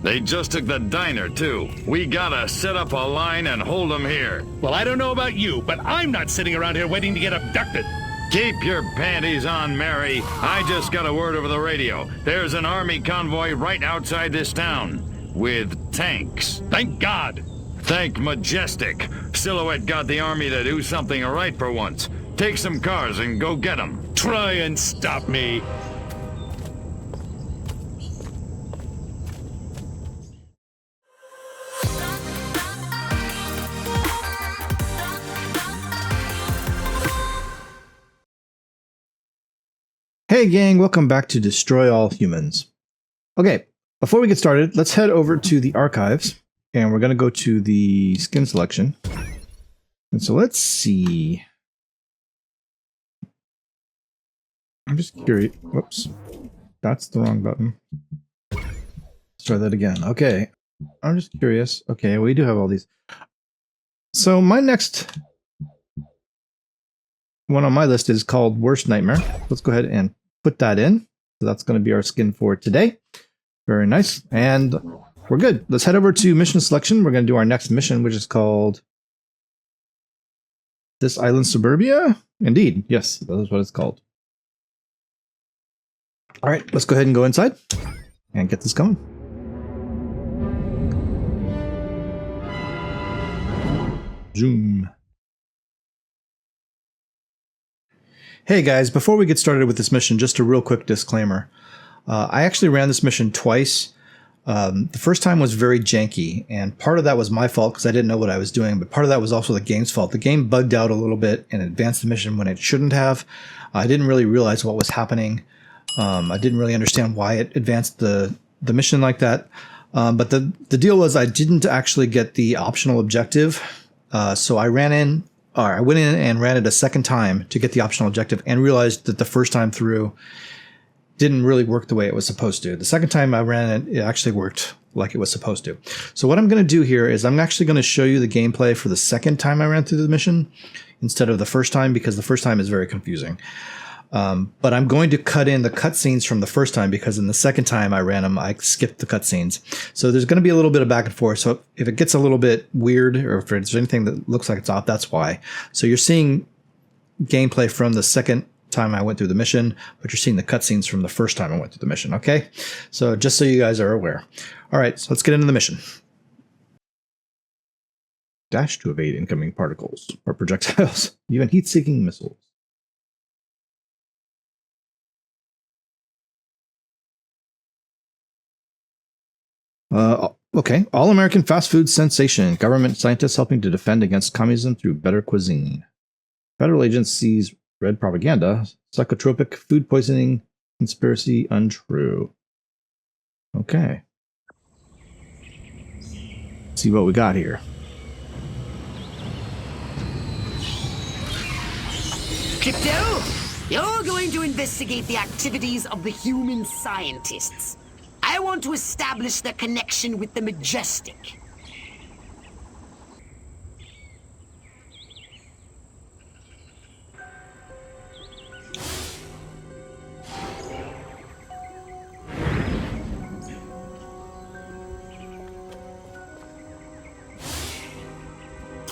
They just took the diner, too. We gotta set up a line and hold them here. Well, I don't know about you, but I'm not sitting around here waiting to get abducted. Keep your panties on, Mary. I just got a word over the radio. There's an army convoy right outside this town. With tanks. Thank God. Thank Majestic. Silhouette got the army to do something right for once. Take some cars and go get them. Try and stop me. Hey gang, welcome back to Destroy All Humans. Okay, before we get started, let's head over to the archives, and we're going to go to the skin selection. And so let's see. I'm just curious. Whoops, that's the wrong button. Let's try that again. Okay, I'm just curious. Okay, we do have all these. So my next one on my list is called Worst Nightmare. Let's go ahead and put that in. So that's going to be our skin for today. Very nice. And we're good. Let's head over to mission selection. We're going to do our next mission, which is called This Island Suburbia. Indeed. Yes, that is what it's called. All right, let's go ahead and go inside and get this going. Zoom. Hey guys, before we get started with this mission, just a real quick disclaimer. I actually ran this mission twice. The first time was very janky, and part of that was my fault because I didn't know what I was doing, but part of that was also the game's fault. The game bugged out a little bit and advanced the mission when it shouldn't have. I didn't really realize what was happening. I didn't really understand why it advanced the mission like that. But the deal was I didn't actually get the optional objective, so I went in and ran it a second time to get the optional objective and realized that the first time through didn't really work the way it was supposed to. The second time I ran it, it actually worked like it was supposed to. So what I'm going to do here is I'm actually going to show you the gameplay for the second time I ran through the mission instead of the first time, because the first time is very confusing. But I'm going to cut in the cutscenes from the first time because in the second time I ran them, I skipped the cutscenes. So there's going to be a little bit of back and forth. So if it gets a little bit weird or if there's anything that looks like it's off, that's why. So you're seeing gameplay from the second time I went through the mission, but you're seeing the cutscenes from the first time I went through the mission. Okay. So just so you guys are aware. All right. So let's get into the mission. Dash to evade incoming particles or projectiles, even heat-seeking missiles. Okay. All-American fast food sensation. Government scientists helping to defend against communism through better cuisine. Federal agents seize red propaganda. Psychotropic food poisoning. Conspiracy untrue. Okay. Let's see what we got here. Crypto, you're going to investigate the activities of the human scientists. I want to establish their connection with the Majestic.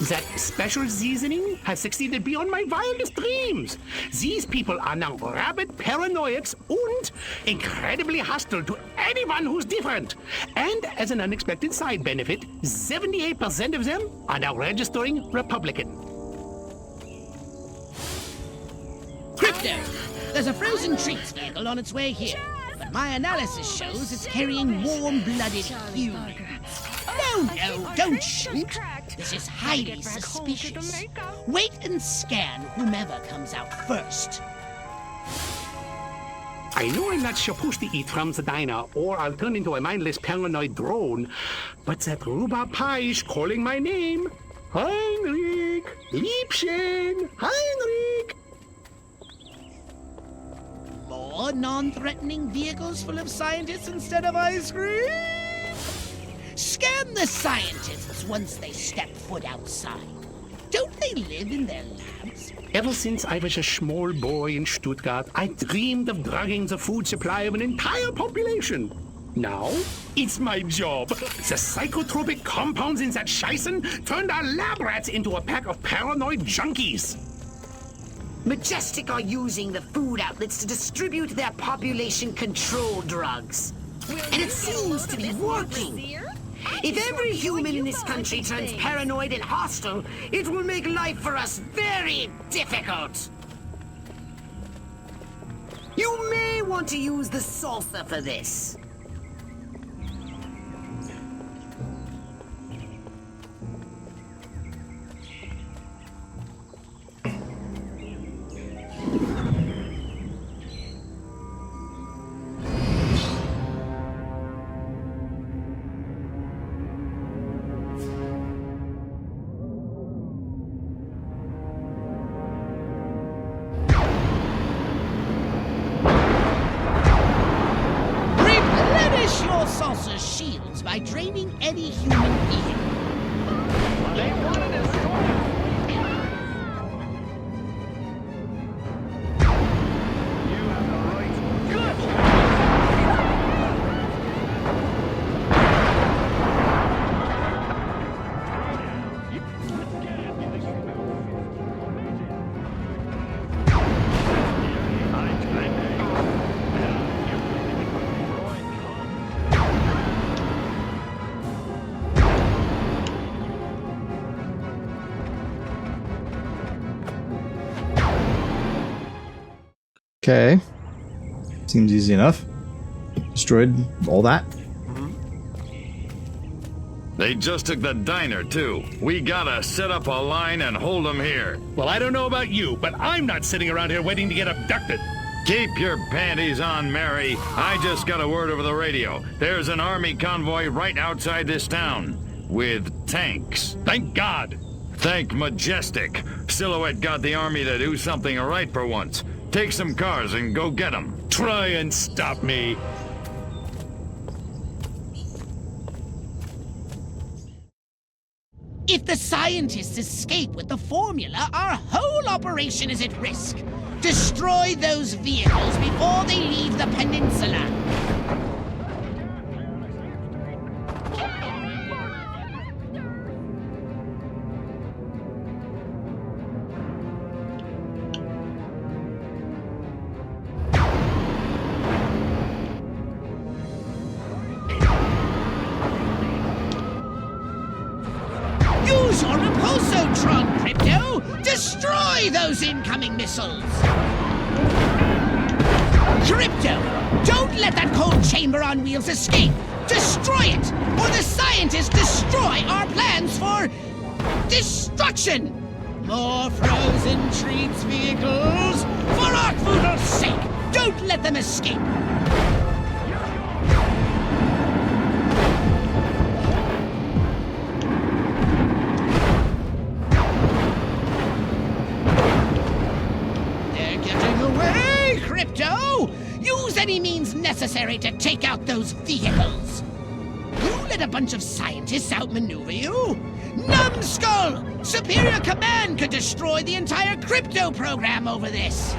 That special seasoning has succeeded beyond my wildest dreams. These people are now rabid paranoiacs and incredibly hostile to anyone who's different. And as an unexpected side benefit, 78% of them are now registering Republican. Crypto! There's a frozen treats vehicle on its way here, but my analysis shows it's carrying warm-blooded humans. No, don't shoot. This is highly suspicious. Wait and scan whomever comes out first. I know I'm not supposed to eat from the diner, or I'll turn into a mindless paranoid drone, but that rhubarb pie is calling my name. Heinrich! Liebchen! Heinrich! More non-threatening vehicles full of scientists instead of ice cream? Scan the scientists once they step foot outside. Don't they live in their labs? Ever since I was a small boy in Stuttgart, I dreamed of drugging the food supply of an entire population. Now, it's my job. The psychotropic compounds in that Scheißen turned our lab rats into a pack of paranoid junkies. Majestic are using the food outlets to distribute their population control drugs. And it seems to be working. If every human in this country turns paranoid and hostile, it will make life for us very difficult. You may want to use the salsa for this. Shields by draining any human vehicle. They want to destroy us. You have the right. Good. Okay. Seems easy enough. Destroyed all that. They just took the diner, too. We gotta set up a line and hold them here. Well, I don't know about you, but I'm not sitting around here waiting to get abducted. Keep your panties on, Mary. I just got a word over the radio. There's an army convoy right outside this town. With tanks. Thank God. Thank Majestic. Silhouette got the army to do something right for once. Take some cars and go get them. Try and stop me. If the scientists escape with the formula, our whole operation is at risk. Destroy those vehicles before they leave the peninsula. Use your repulsotron, Crypto! Destroy those incoming missiles! Crypto! Don't let that cold chamber on wheels escape! Destroy it! Or the scientists destroy our plans for destruction! More frozen treats vehicles! For Arkvoodle's sake! Don't let them escape! Crypto! Use any means necessary to take out those vehicles! You let a bunch of scientists outmaneuver you? Numbskull! Superior Command could destroy the entire crypto program over this!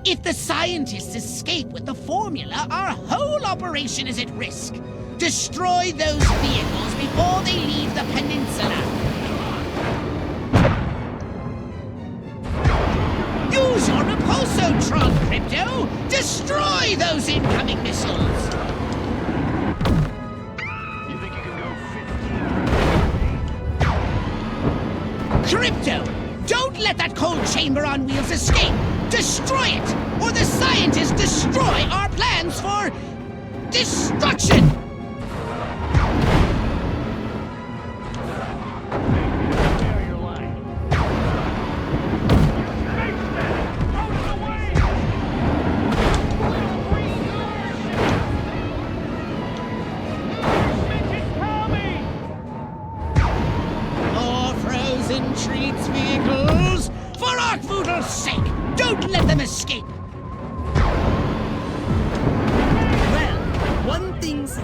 If the scientists escape with the formula, our whole operation is at risk. Destroy those vehicles before they leave the peninsula. Use your repulsotron, Crypto! Destroy those incoming missiles! You think you can go 15? Crypto! Don't let that cold chamber on wheels escape! Destroy it! Or the scientists destroy our plans for destruction! Spare your life. Out of the way! It's coming! More frozen treats vehicles! For Arkvoodle's sake! Don't let them escape! Well, one thing's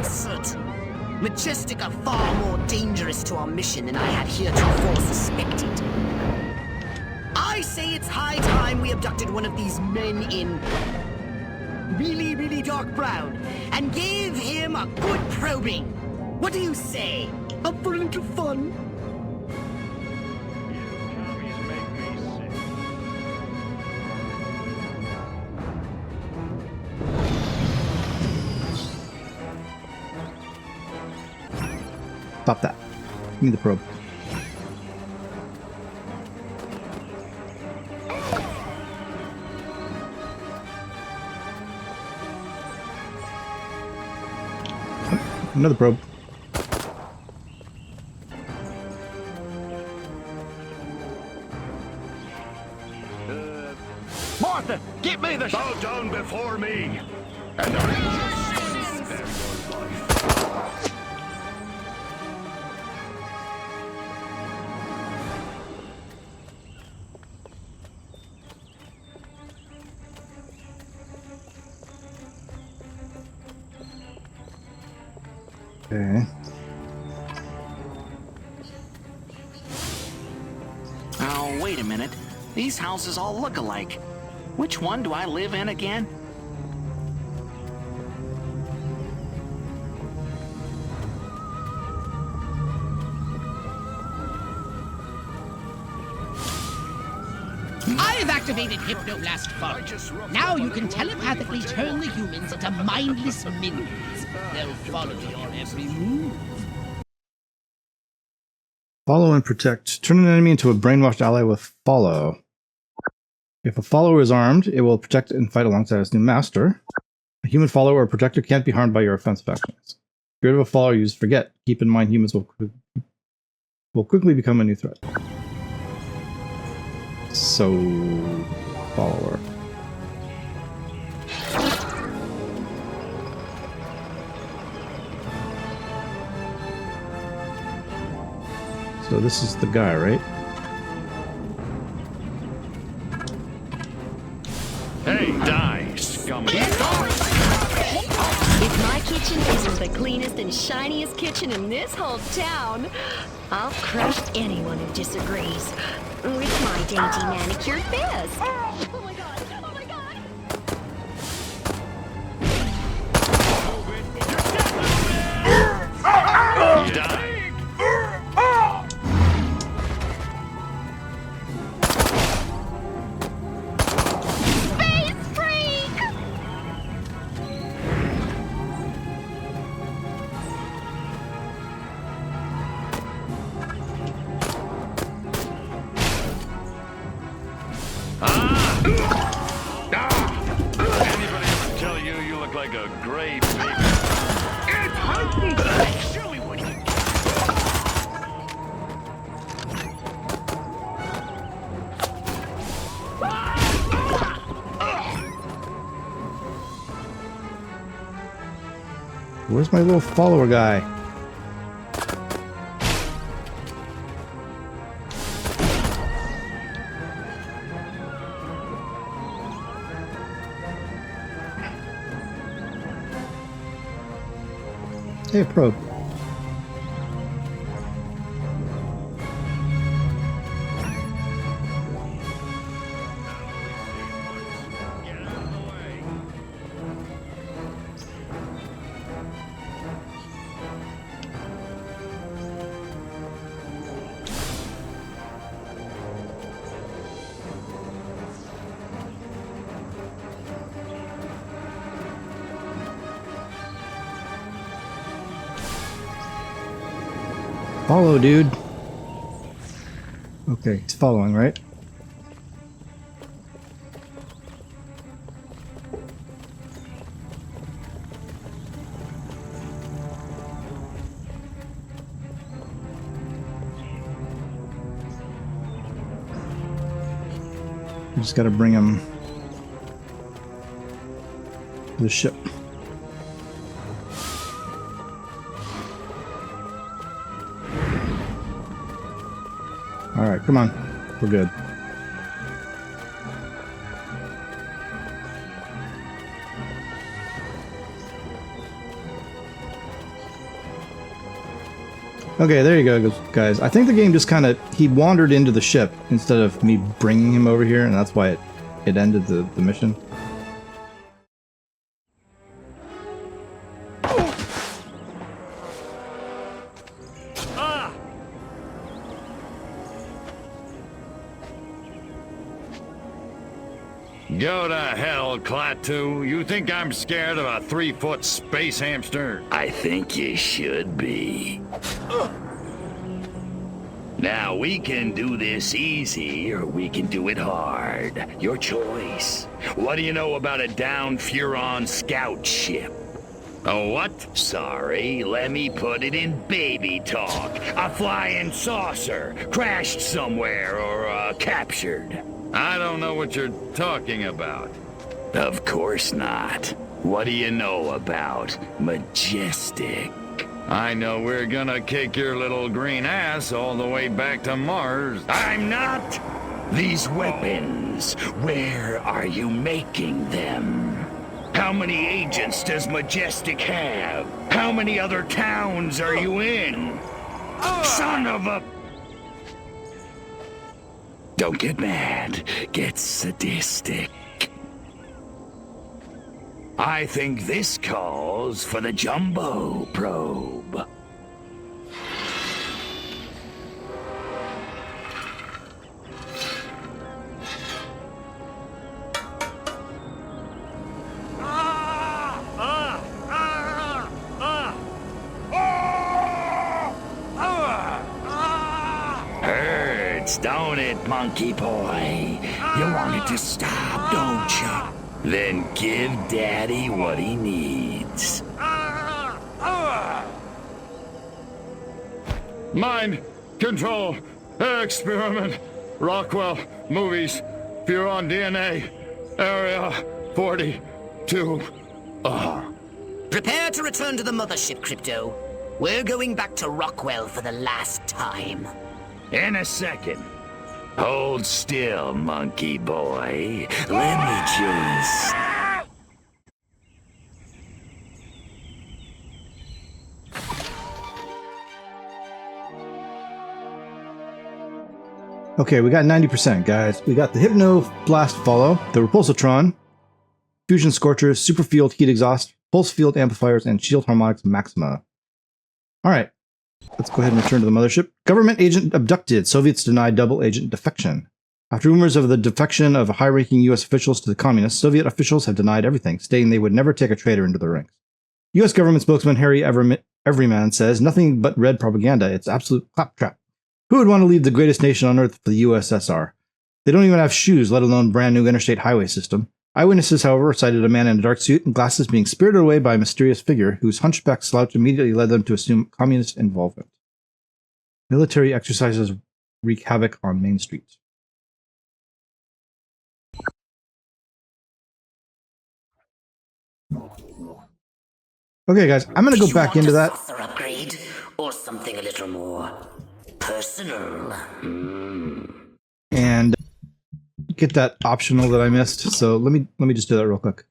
Majestic are far more dangerous to our mission than I had heretofore suspected. I say it's high time we abducted one of these men in really, really dark brown and gave him a good probing. What do you say? Up for a little fun? Commies make me sick. Stop that. Give me the probe. Another probe. Martha, get me the... Bow down before me, and I will spare your life. Okay. Oh, wait a minute. These houses all look alike. Which one do I live in again? I've activated Hypnoblast Foreign. Now you can telepathically turn the humans into mindless minions. They'll follow your every move. Follow and protect. Turn an enemy into a brainwashed ally with follow. If a follower is armed, it will protect and fight alongside its new master. A human follower or protector can't be harmed by your offensive actions. Get rid of a follower, use forget. Keep in mind humans will quickly become a new threat. So, follower. So this is the guy, right? Hey, die, scummy. If my kitchen isn't the cleanest and shiniest kitchen in this whole town, I'll crush anyone who disagrees with my dainty manicured fist. Oh my god! Oh my god! Die. Space freak! Anybody ever tell you you look like a gray baby? It's hunting time! Show me what you Where's my little follower guy? Hey, probe. Follow, dude. Okay, he's following, right? We just gotta bring him to the ship. Alright, come on. We're good. Okay, there you go, guys. I think the game just kind of... He wandered into the ship instead of me bringing him over here, and that's why it ended the mission. Go to hell, Klaatu. You think I'm scared of a 3-foot space hamster? I think you should be. Now, we can do this easy, or we can do it hard. Your choice. What do you know about a downed Furon scout ship? A what? Sorry, let me put it in baby talk. A flying saucer, crashed somewhere, or captured. I don't know what you're talking about. Of course not. What do you know about Majestic? I know we're gonna kick your little green ass all the way back to Mars. I'm not! These weapons, where are you making them? How many agents does Majestic have? How many other towns are you in? Son of a... Don't get mad. Get sadistic. I think this calls for the Jumbo Probe. Hurts, don't it, monkey boy? You want it to stop, don't you? Then give Daddy what he needs. Mind control experiment. Rockwell movies. Furon DNA. Area 42. Prepare to return to the mothership, Crypto. We're going back to Rockwell for the last time. In a second. Hold still, monkey boy. Let me just... Okay, we got 90%, guys. We got the Hypno Blast Follow, the Repulsatron, Fusion Scorchers, Superfield Heat Exhaust, Pulse Field Amplifiers, and Shield Harmonics Maxima. Alright, let's go ahead and return to the mothership. Government agent abducted. Soviets deny double agent defection. After rumors of the defection of high-ranking U.S. officials to the communists, Soviet officials have denied everything, stating they would never take a traitor into the ranks. U.S. government spokesman Harry Everyman says, nothing but red propaganda. It's absolute claptrap. Who would want to leave the greatest nation on earth for the USSR? They don't even have shoes, let alone brand new interstate highway system. Eyewitnesses, however, cited a man in a dark suit and glasses being spirited away by a mysterious figure whose hunchback slouch immediately led them to assume communist involvement. Military exercises wreak havoc on main streets. Okay, guys, I'm going to go back into that. Saucer upgrade or something a little more personal. And get that optional that I missed. So let me just do that real quick.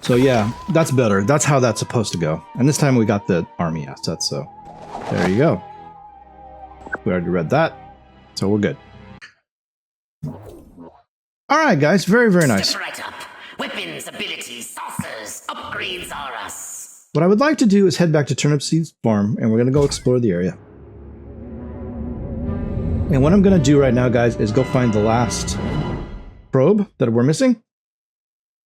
So yeah, that's better. That's how that's supposed to go. And this time we got the army assets, so there you go. We already read that, so we're good. All right, guys, very, very nice. Step right up. Weapons, abilities, saucers, upgrades are us. What I would like to do is head back to Turnipseed's farm, and we're going to go explore the area. And what I'm going to do right now, guys, is go find the last probe that we're missing.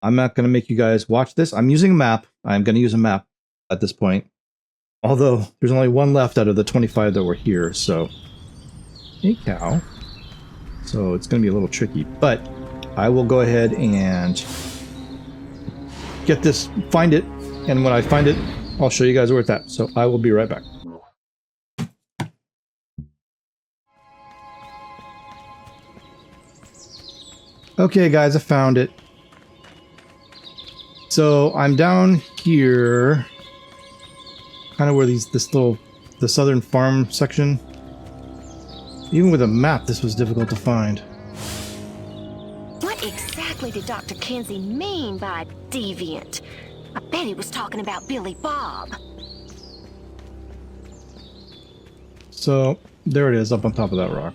I'm not going to make you guys watch this. I'm using a map. I'm going to use a map at this point. Although, there's only one left out of the 25 that were here, so... Hey, cow. So, it's going to be a little tricky. But, I will go ahead and... get this, find it, and when I find it, I'll show you guys where it's at. So, I will be right back. Okay, guys, I found it. So I'm down here, kind of where the southern farm section. Even with a map, this was difficult to find. What exactly did Dr. Kinsey mean by deviant? I bet he was talking about Billy Bob. So, there it is, up on top of that rock.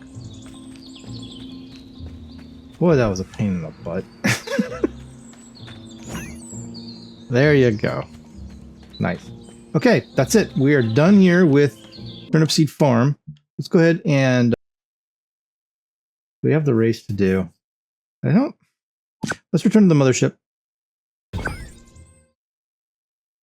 Boy, that was a pain in the butt. There you go. Nice. Okay, that's it. We are done here with Turnipseed Farm. Let's go ahead and... we have the race to do. I don't... Let's return to the mothership.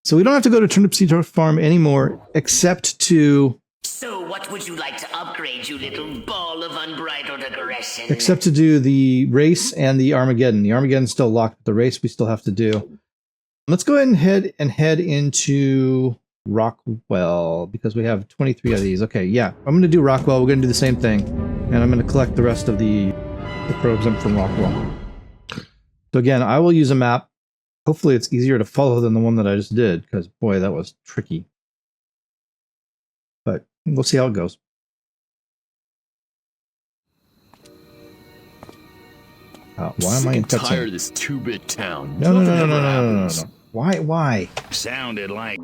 So we don't have to go to Turnipseed Farm anymore, except to... So what would you like to upgrade, you little ball of unbridled aggression? Except to do the race and the Armageddon. The Armageddon's still locked, but the race we still have to do. Let's go ahead and head into Rockwell, because we have 23 of these. Okay, yeah, I'm going to do Rockwell. We're going to do the same thing, and I'm going to collect the rest of the probes from Rockwell. So again, I will use a map. Hopefully it's easier to follow than the one that I just did, because boy, that was tricky. But we'll see how it goes. Why am I in cutscene? Tired of this 2-bit town. No. Why? Sounded like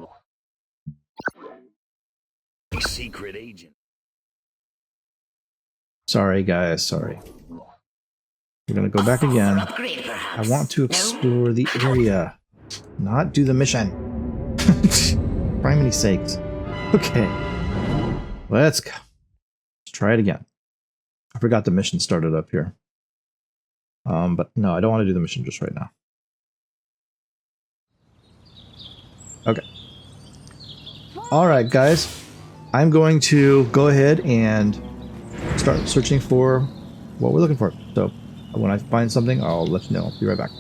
a secret agent. Sorry, guys. Sorry. We're gonna go back again. I want to explore the area, not do the mission. For many sakes. Okay. Let's go. Let's try it again. I forgot the mission started up here. But no, I don't want to do the mission just right now. Okay. Alright, guys. I'm going to go ahead and start searching for what we're looking for. So, when I find something, I'll let you know. I'll be right back.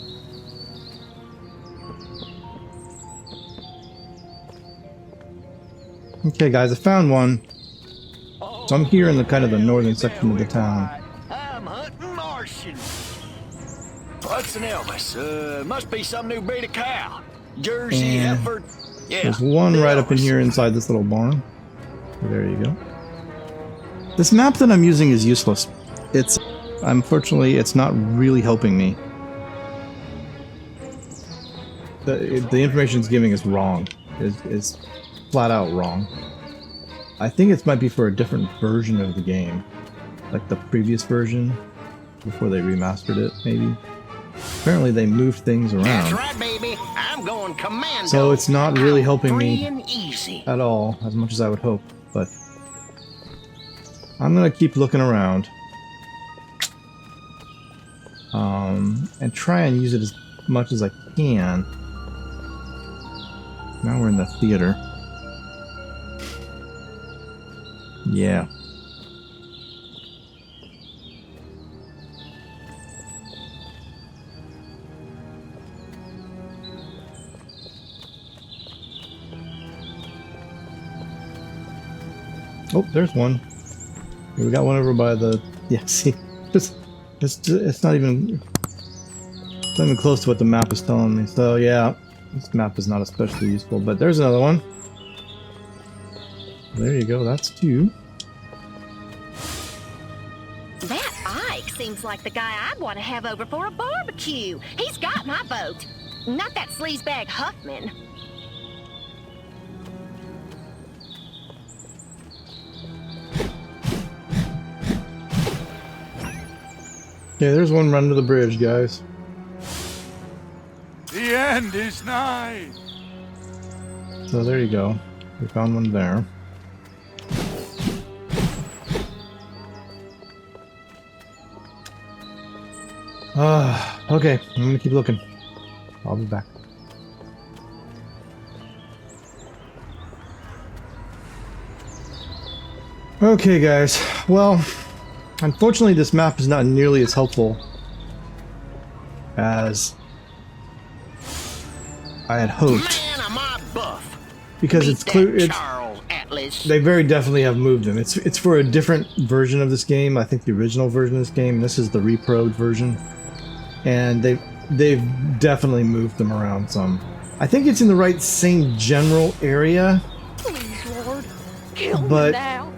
Okay, guys, I found one. So I'm here in the kind of the northern section of the town. I'm hunting Martians. What's an Elvis? Must be some new breed of cow. Jersey, And Heifer. Yeah. there's one right up in here inside this little barn. There you go. This map that I'm using is useless. It's, unfortunately, it's not really helping me. The information it's giving is wrong. Is flat out wrong. I think it might be for a different version of the game. Like the previous version, before they remastered it, maybe. Apparently they moved things around. That's right, baby. I'm going commando. So it's not really helping Free me and easy. at all, as much as I would hope, but I'm gonna keep looking around. And try and use it as much as I can. Now we're in the theater. Yeah. Oh, there's one. We got one over by the... Yeah, see? It's not even close to what the map is telling me. So, yeah. This map is not especially useful, but there's another one. There you go, that's two. That Ike seems like the guy I'd want to have over for a barbecue. He's got my vote. Not that sleazebag Huffman. Okay, there's one run to the bridge, guys. The end is nigh. So there you go. We found one there. Okay, I'm gonna keep looking. I'll be back. Okay, guys. Well, unfortunately, this map is not nearly as helpful as I had hoped. Man, am I buff. Because it's clear, Charles Atlas. they very definitely have moved them. It's for a different version of this game. I think the original version of this game. This is the reproed version, and they've definitely moved them around some. I think it's in the right same general area. Please, Lord, kill But- me now.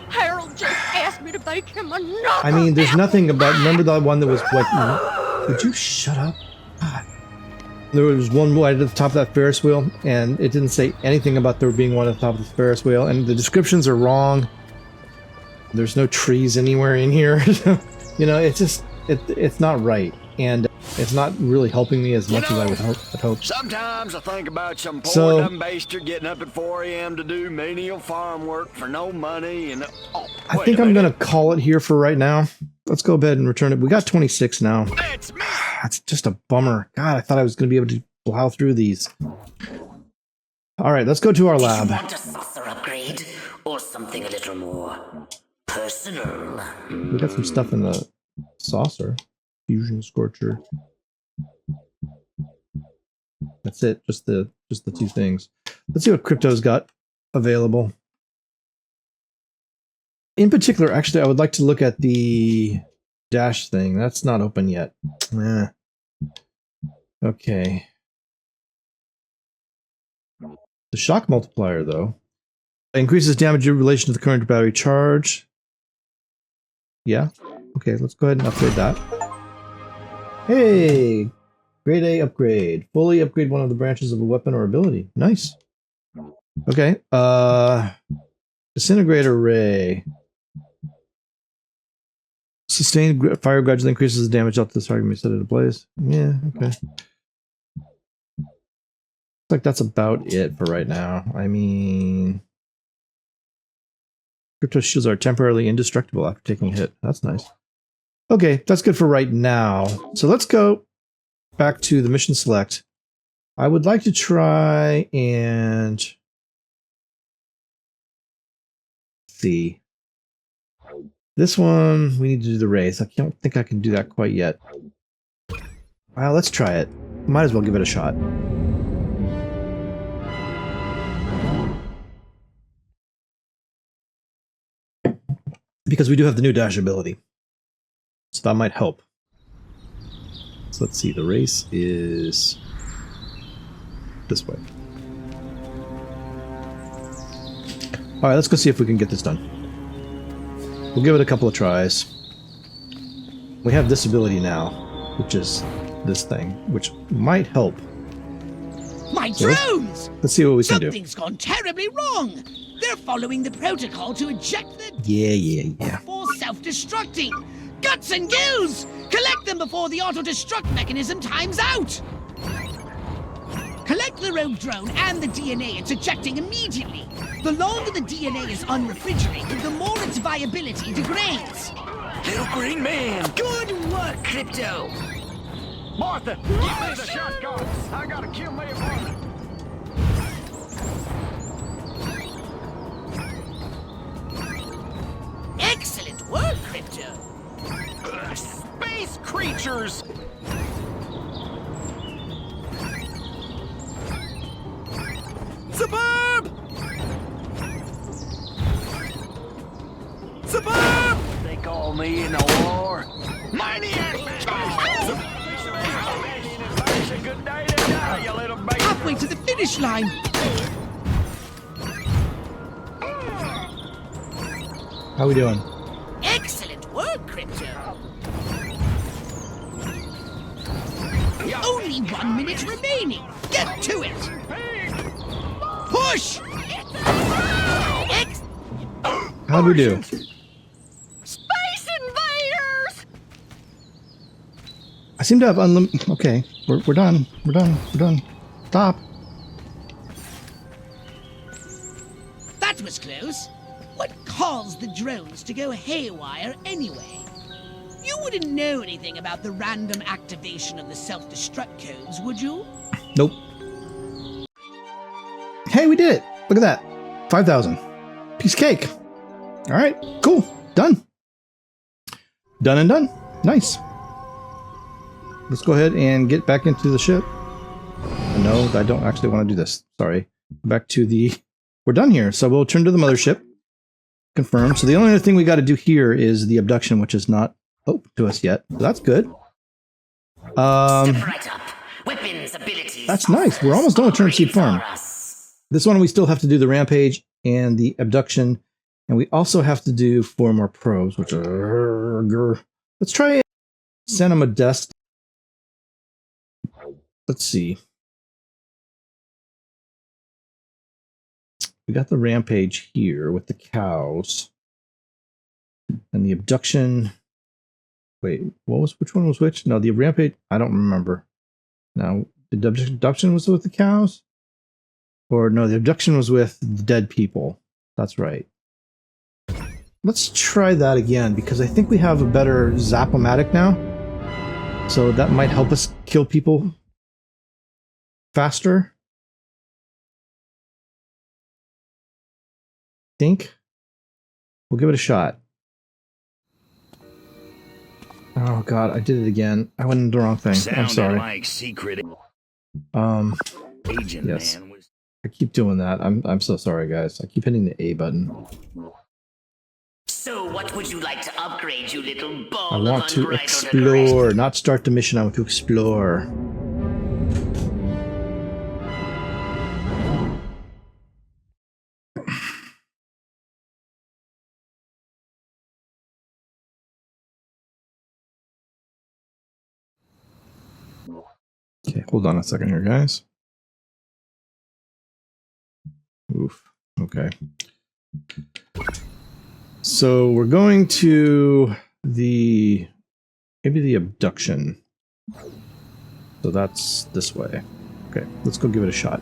Harold just asked me to bake him a knuckle. I mean, there's nothing about. Remember the one that was like? Would you shut up? God. There was one right at the top of that Ferris wheel, and it didn't say anything about there being one at the top of the Ferris wheel, and the descriptions are wrong. There's no trees anywhere in here. You know, it's just, it's not right. And it's not really helping me as much as I would hope. Sometimes I think about some poor So- dumb baster getting up at 4 a.m. to do menial farm work for no money and... Oh, I wait think a I'm minute. going to call it here for right now. Let's go ahead and return it. We got 26 now. That's me! That's just a bummer. God, I thought I was going to be able to plow through these. All right, let's go to our lab. Want a saucer upgrade? Or something a little more personal? We got some stuff in the saucer. Fusion Scorcher. That's it. Just the two things. Let's see what Crypto's got available. In particular, actually, I would like to look at the dash thing. That's not open yet. Okay. The shock multiplier, though, increases damage in relation to the current battery charge. Yeah. Okay, let's go ahead and upgrade that. Hey! Grade A upgrade. Fully upgrade one of the branches of a weapon or ability. Nice. Okay. Disintegrator Ray. Sustained fire gradually increases the damage out to the target when you set it ablaze. Yeah, okay. Looks like that's about it for right now. I mean... Crypto shields are temporarily indestructible after taking a hit. That's nice. Okay, that's good for right now. So let's go back to the mission select. I would like to try and... see. This one, we need to do the race. I don't think I can do that quite yet. Well, let's try it. Might as well give it a shot. Because we do have the new dash ability. So that might help. So let's see, the race is this way. Alright, let's go see if we can get this done. We'll give it a couple of tries. We have this ability now, which is this thing, which might help. My So drones! let's see what we can do. Something's gone terribly wrong. They're following the protocol to eject the Yeah. before self-destructing. Guts and gills! Collect them before the auto-destruct mechanism times out! Collect the rogue drone and the DNA it's ejecting immediately. The longer the DNA is unrefrigerated, the more its viability degrades. Little green man! Good work, Crypto! Martha, give me the shotgun. I gotta kill my opponent. Excellent work, Crypto. Space creatures! Suburb! Suburb! They call me in the war. Good day to die, you little baby. Halfway to the finish line. How we doing? Excellent work, Crypto. Only 1 minute remaining. Get to it. Push. How'd we do? Space invaders! I seem to have unlimited... Okay, we're done. We're done. Stop. That was close. What caused the drones to go haywire anyway? You wouldn't know anything about the random activation of the self-destruct codes, would you? Nope. Hey, we did it. Look at that. 5,000. Piece of cake. All right, cool. Done. Done and done. Nice. Let's go ahead and get back into the ship. No, I don't actually want to do this. Sorry. Back to the... We're done here. So we'll turn to the mothership. Confirm. So the only other thing we got to do here is the abduction, which is not open to us yet. So that's good. Step right up. Weapons, abilities. That's nice. We're almost done with Turnipseed Farm. This one we still have to do the Rampage and the Abduction. And we also have to do 4 more probes, which are... Let's try Santa Modesta. Let's see. We got the Rampage here with the cows. And the abduction. Wait, which one was which? No, the rampage. I don't remember. Now, the abduction was with the cows? Or no, the abduction was with the dead people. That's right. Let's try that again, because I think we have a better Zap-O-Matic now. So that might help us kill people faster. Think. We'll give it a shot. Oh god, I did it again. I went into the wrong thing. I'm sorry. Like secret agent yes. man was. I keep doing that. I'm so sorry, guys. I keep hitting the A button. So what would you like to upgrade, you little ball I want to explore, not start the mission. I want to explore. Okay, hold on a second here, guys. Oof. Okay. So we're going to maybe the abduction. So that's this way. Okay, let's go give it a shot.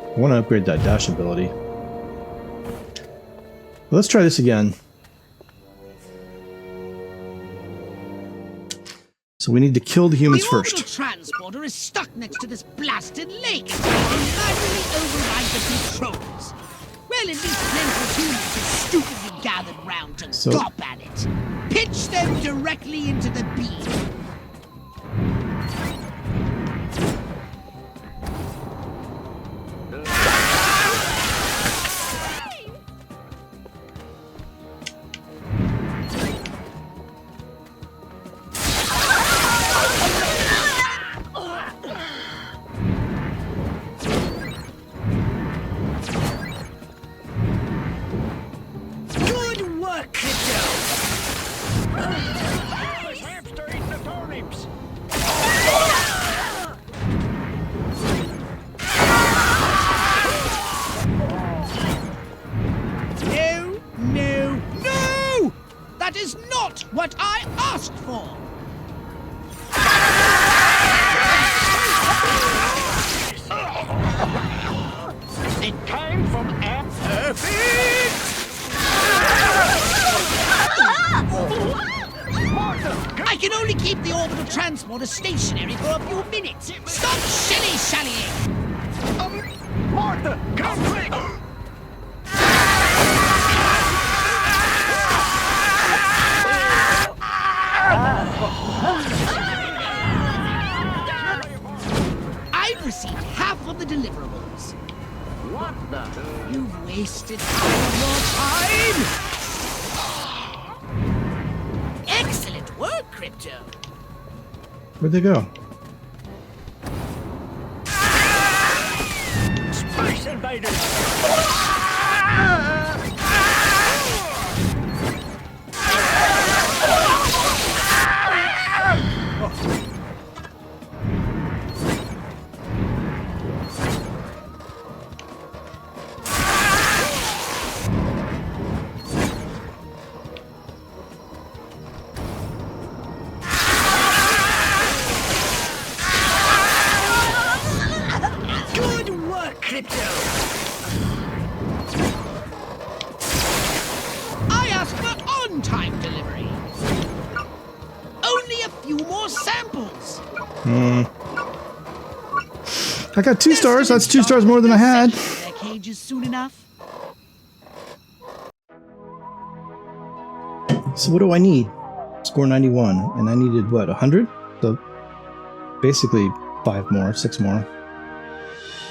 I want to upgrade that dash ability. Let's try this again. So we need to kill the humans first. The transporter is stuck next to this blasted lake. Manually override the controls. Well, at least plenty of humans are stupidly gathered round to gawp at it. Pitch them directly into the beam. What I asked for! It came from Perfect! I can only keep the orbital transporter stationary for a few minutes. Stop shilly-shallying! Martha, come quick! I've received half of the deliverables. What the? You've wasted half of your time! Excellent work, Crypto! Where'd they go? Space invaders! I asked for on-time delivery. Only a few more samples. I got 2 stars. That's 2 stars more than I had. Their cages soon enough. So what do I need? Score 91, and I needed what, 100? So basically 5 more, 6 more.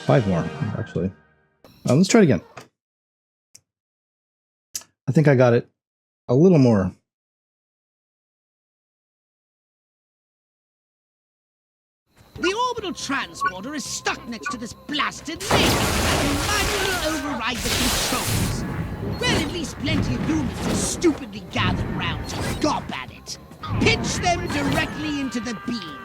5 more, actually. Let's try it again. I think I got it a little more. The orbital transporter is stuck next to this blasted lake. You manually override the controls. Well, at least plenty of humans are stupidly gathered round to gawp at it. Pitch them directly into the beam.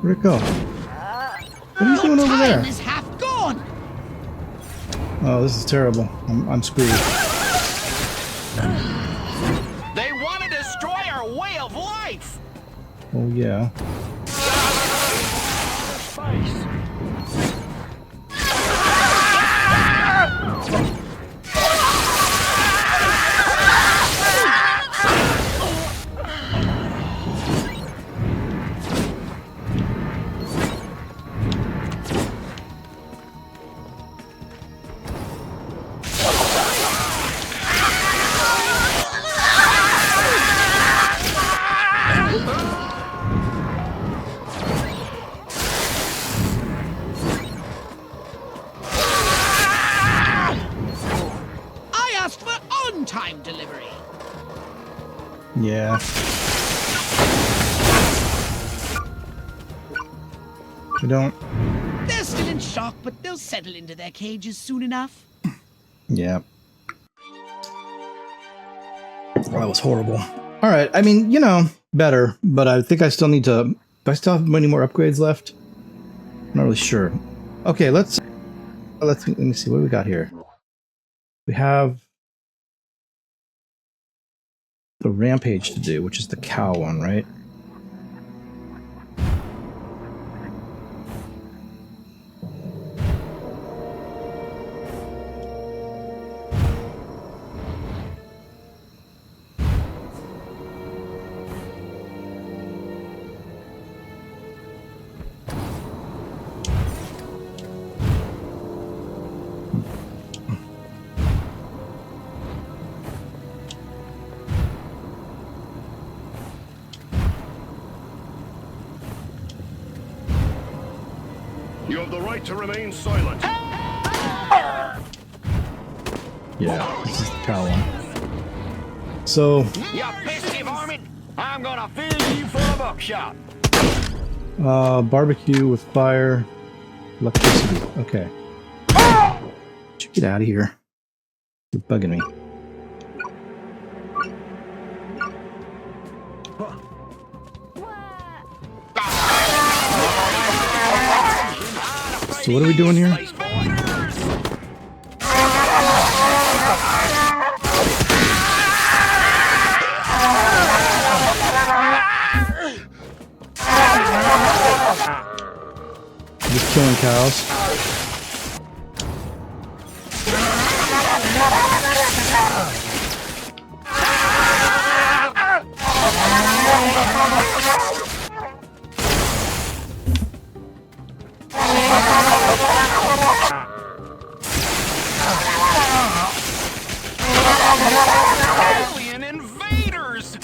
Where'd it go? What are you doing over there? Time is half gone. Oh, this is terrible. I'm screwed. They want to destroy our way of life! Oh, yeah. On-time delivery. Yeah. We don't. They're still in shock, but they'll settle into their cages soon enough. Yeah. Well, that was horrible. All right. I mean, you know, better, but I think I still need to. Do I still have any more upgrades left? I'm not really sure. Okay, let me see. What do we got here? We have the Rampage to do, which is the cow one, right? You have the right to remain silent. Yeah, this is the cow one. So, You pesky varmint! I'm gonna fill you full of buckshot. barbecue with fire, electricity. Okay. Get out of here. You're bugging me. So what are we doing here? Just killing cows. Alien invaders!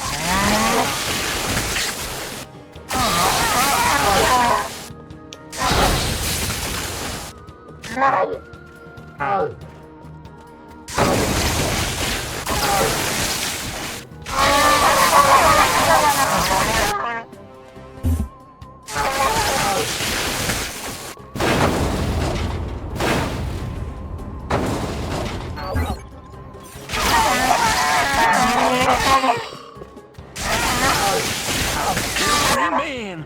Man!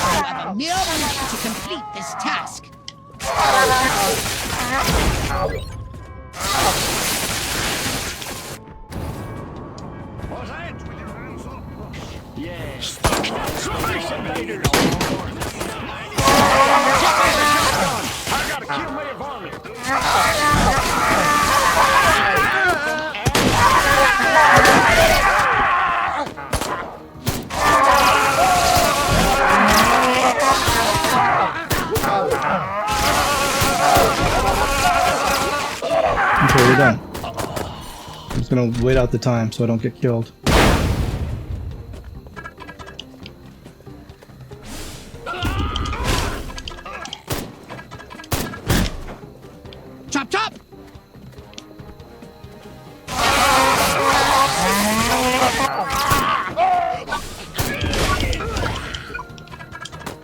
You have a mere minute to complete this task. Yes. Space invaders! I gotta kill my varmint. Okay, we're done. I'm just gonna wait out the time so I don't get killed. Chop chop!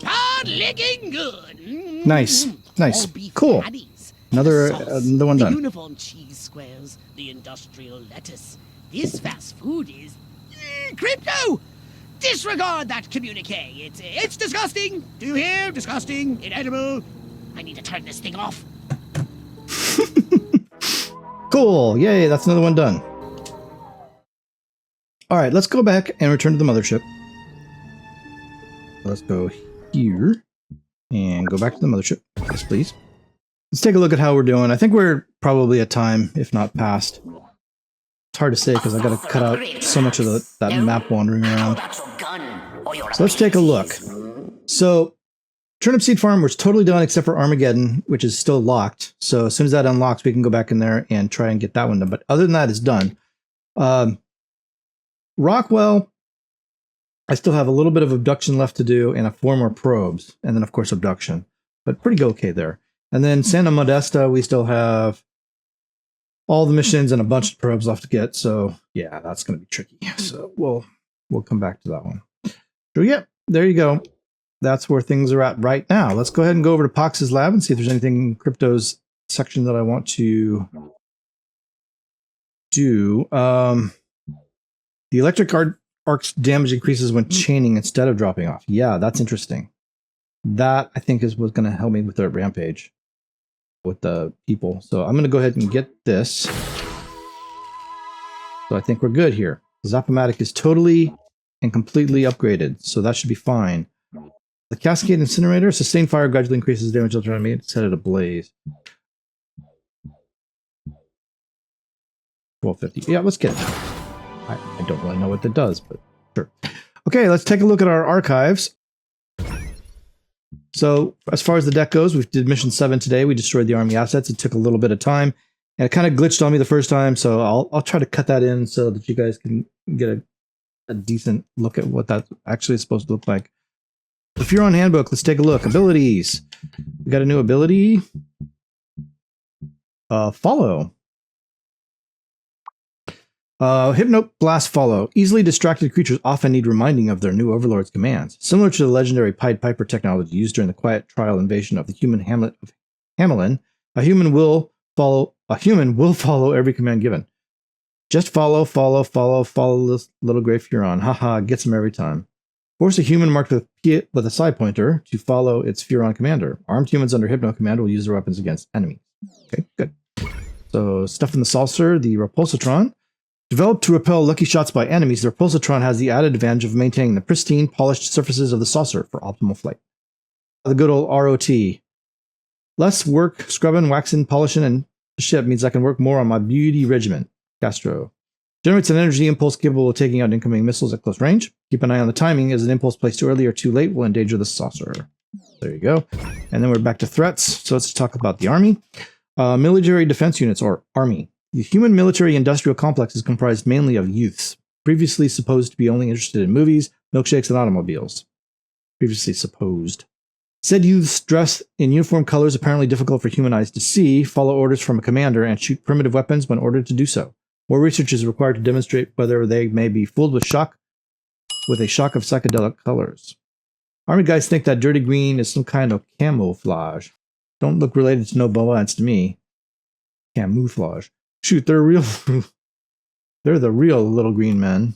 Hard licking good. Nice, nice. All beef Cool. patties, Another the sauce, one the done. uniform cheese squares, the industrial lettuce. This fast food is crypto. Disregard that communique. It's disgusting. Do you hear? Disgusting. Inedible. I need to turn this thing off. Cool. Yay, that's another one done. All right, let's go back and return to the mothership. Let's go here and go back to the mothership. Yes, please. Let's take a look at how we're doing. I think we're probably at time, if not past. It's hard to say because I got to cut out so much of that map wandering around. So let's take a look. So Turnipseed Farm was totally done except for Armageddon, which is still locked. So as soon as that unlocks, we can go back in there and try and get that one done. But other than that, it's done. Rockwell, I still have a little bit of Abduction left to do and 4 more probes. And then, of course, Abduction. But pretty okay there. And then Santa Modesta, we still have all the missions and a bunch of probes left to get. So, yeah, that's going to be tricky. So we'll come back to that one. So, yeah, there you go. That's where things are at right now. Let's go ahead and go over to Pox's lab and see if there's anything in Crypto's section that I want to do. The electric arc's damage increases when chaining instead of dropping off. Yeah, that's interesting. That, I think, is what's going to help me with the Rampage with the people. So I'm going to go ahead and get this. So I think we're good here. Zap-O-Matic is totally and completely upgraded, so that should be fine. The Cascade Incinerator, sustained fire gradually increases damage until trying to set it ablaze. 1250. Yeah, let's get it. I don't really know what that does, but sure. Okay, let's take a look at our archives. So as far as the deck goes, we did mission 7 today. We destroyed the army assets. It took a little bit of time, and it kind of glitched on me the first time. So I'll try to cut that in so that you guys can get a decent look at what that actually is supposed to look like. The Furon Handbook, let's take a look. Abilities. We got a new ability. Follow. Hypnoblast Follow. Easily distracted creatures often need reminding of their new overlord's commands. Similar to the legendary Pied Piper technology used during the quiet trial invasion of the human hamlet of Hamelin, a human will follow every command given. Just follow this little gray Furon. Haha, gets him every time. Force a human marked with a side pointer to follow its Furon commander. Armed humans under Hypno command will use their weapons against enemies. Okay, good. So, stuff in the saucer, the Repulsatron. Developed to repel lucky shots by enemies, the Repulsatron has the added advantage of maintaining the pristine, polished surfaces of the saucer for optimal flight. The good old ROT. Less work scrubbing, waxing, polishing, and the ship means I can work more on my beauty regiment. Castro. Generates an energy impulse capable of taking out incoming missiles at close range. Keep an eye on the timing, as an impulse placed too early or too late will endanger the saucer. There you go. And then we're back to threats. So let's talk about the Army. Military defense units, or Army. The human military industrial complex is comprised mainly of youths, previously supposed to be only interested in movies, milkshakes, and automobiles. Previously supposed. Said youths dress in uniform colors apparently difficult for human eyes to see, follow orders from a commander, and shoot primitive weapons when ordered to do so. More research is required to demonstrate whether they may be fooled with a shock of psychedelic colors. Army guys think that dirty green is some kind of camouflage. Don't look related to no Boans to me. Camouflage. Shoot, they're the real little green men.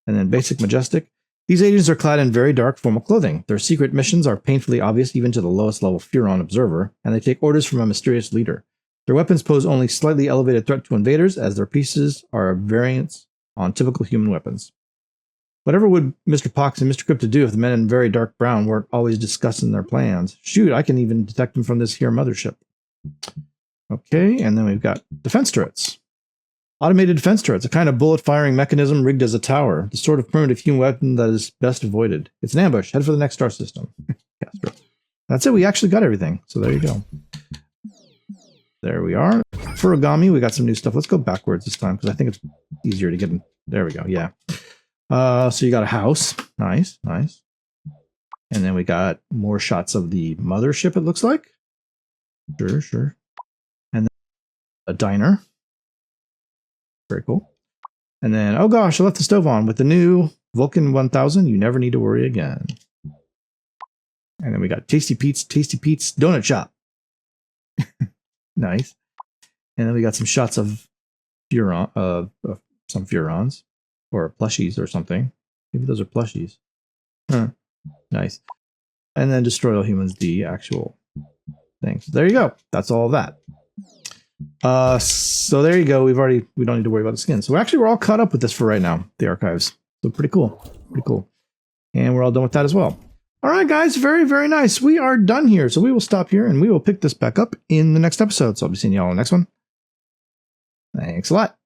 And then basic majestic. These agents are clad in very dark formal clothing. Their secret missions are painfully obvious even to the lowest level Furon observer, and they take orders from a mysterious leader. Their weapons pose only slightly elevated threat to invaders, as their pieces are variants on typical human weapons. Whatever would Mr. Pox and Mr. Crypto do if the men in very dark brown weren't always discussing their plans? Shoot, I can even detect them from this here mothership. Okay, and then we've got defense turrets. Automated defense turrets, a kind of bullet-firing mechanism rigged as a tower, the sort of primitive human weapon that is best avoided. It's an ambush. Head for the next star system. That's it. We actually got everything. So there you go. There we are. For Origami, we got some new stuff. Let's go backwards this time because I think it's easier to get in. There we go. Yeah. So you got a house. Nice, nice. And then we got more shots of the mothership, it looks like. Sure, sure. And then a diner. Very cool. And then, oh gosh, I left the stove on. With the new Vulcan 1000, you never need to worry again. And then we got Tasty Pete's Donut Shop. Nice. And then we got some shots of Furon, some Furons or plushies or something. Maybe those are plushies. Huh. Nice. And then destroy all humans, the actual thing. So there you go. That's all of that. So there you go. We don't need to worry about the skin. So we're all caught up with this for right now, the archives. So pretty cool. Pretty cool. And we're all done with that as well. All right, guys. Very, very nice. We are done here. So we will stop here and we will pick this back up in the next episode. So I'll be seeing you all in the next one. Thanks a lot.